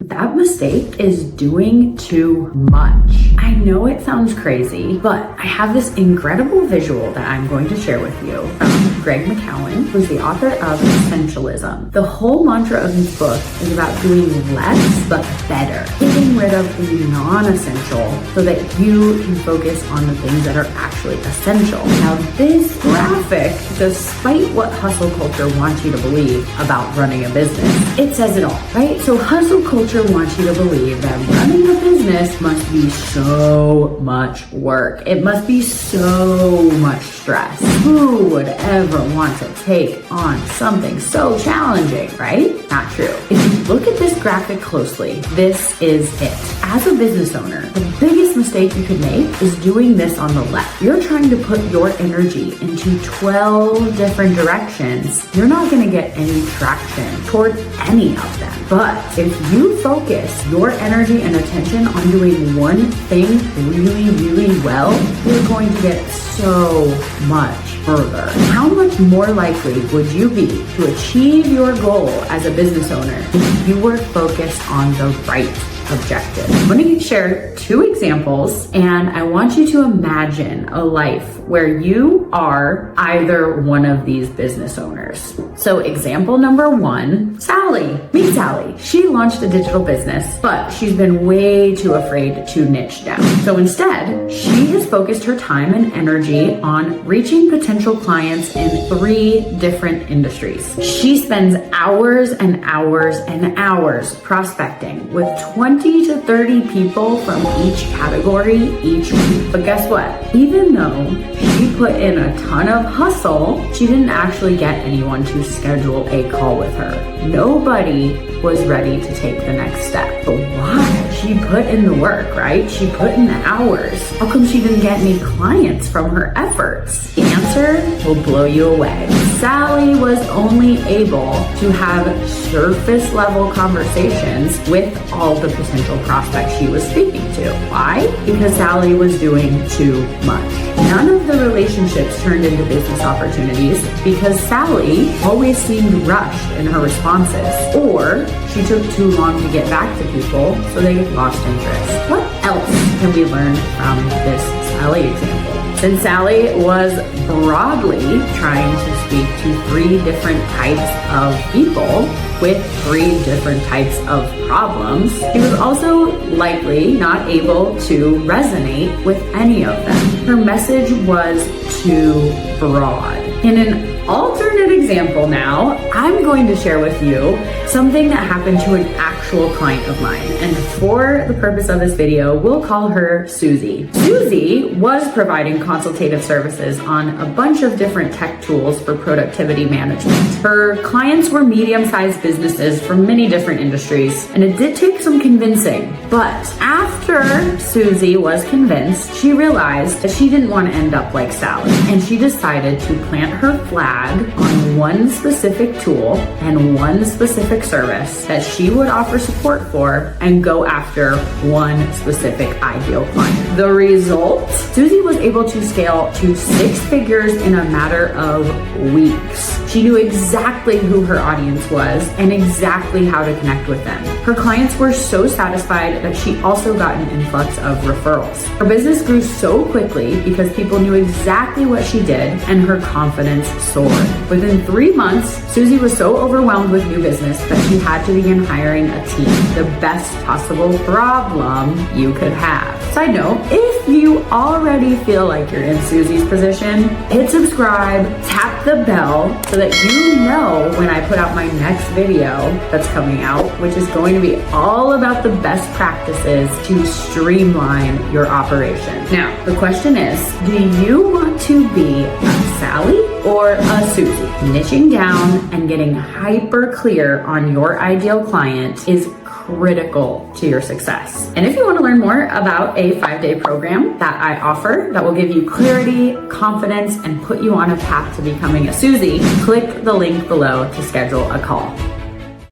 That mistake is doing too much. I know it sounds crazy, but I have this incredible visual that I'm going to share with you from Greg McKeown, who's the author of Essentialism. The whole mantra of his book is about doing less but better, getting rid of the non-essential so that you can focus on the things that are actually essential. Now, this graphic, despite what hustle culture wants you to believe about running a business, it says it all, right? So hustle culture wants you to believe that running a business must be so much work. It must be so much stress. Who would ever want to take on something so challenging, right? Not true. If you look at this graphic closely, this is it. As a business owner, the biggest mistake you could make is doing this on the left. You're trying to put your energy into 12 different directions. You're not going to get any traction toward any of them. But if you focus your energy and attention on doing one thing really, really well, you're going to get so much further. How much more likely would you be to achieve your goal as a business owner if you were focused on the right objective? I'm going to share two examples, and I want you to imagine a life where you are either one of these business owners. So example number one, Sally. Meet Sally. She launched a digital business, but she's been way too afraid to niche down. So instead, she has focused her time and energy on reaching potential clients in 3 different industries. She spends hours and hours and hours prospecting with 20 to 30 people from each category each week. But guess what? Even though she put in a ton of hustle, she didn't actually get anyone to schedule a call with her. Nobody was ready to take the next step. But why? She put in the work, right? She put in the hours. How come she didn't get any clients from her efforts? The answer will blow you away. Sally was only able to have surface level conversations with all the potential prospects she was speaking to. Why? Because Sally was doing too much. None of the relationships turned into business opportunities because Sally always seemed rushed in her responses, or she took too long to get back to people, so they lost interest. What else can we learn from this Sally example? Since Sally was broadly trying to speak to 3 different types of people with 3 different types of problems, she was also likely not able to resonate with any of them. Her message was too broad. In an alternate example now, I'm going to share with you something that happened to an actual client of mine. And for the purpose of this video, we'll call her Susie. Susie was providing consultative services on a bunch of different tech tools for productivity management. Her clients were medium-sized businesses from many different industries, and it did take some convincing. But after Susie was convinced, she realized that she didn't want to end up like Sally, and she decided to plant her flag on one specific tool and one specific service that she would offer support for and go after one specific ideal client. The result? Susie was able to scale to 6 figures in a matter of weeks. She knew exactly who her audience was and exactly how to connect with them. Her clients were so satisfied that she also got an influx of referrals. Her business grew so quickly because people knew exactly what she did, and her confidence soared. Within 3 months, Susie was so overwhelmed with new business that she had to begin hiring a team, the best possible problem you could have. Side note, if you already feel like you're in Susie's position, hit subscribe, tap the bell so that you know when I put out my next video that's coming out, which is going to be all about the best practices to streamline your operation. Now, the question is, do you want to be a Sally or a Susie? Niching down and getting hyper clear on your ideal client is critical to your success. And if you want to learn more about a 5-day program that I offer that will give you clarity, confidence, and put you on a path to becoming a Susie, click the link below to schedule a call.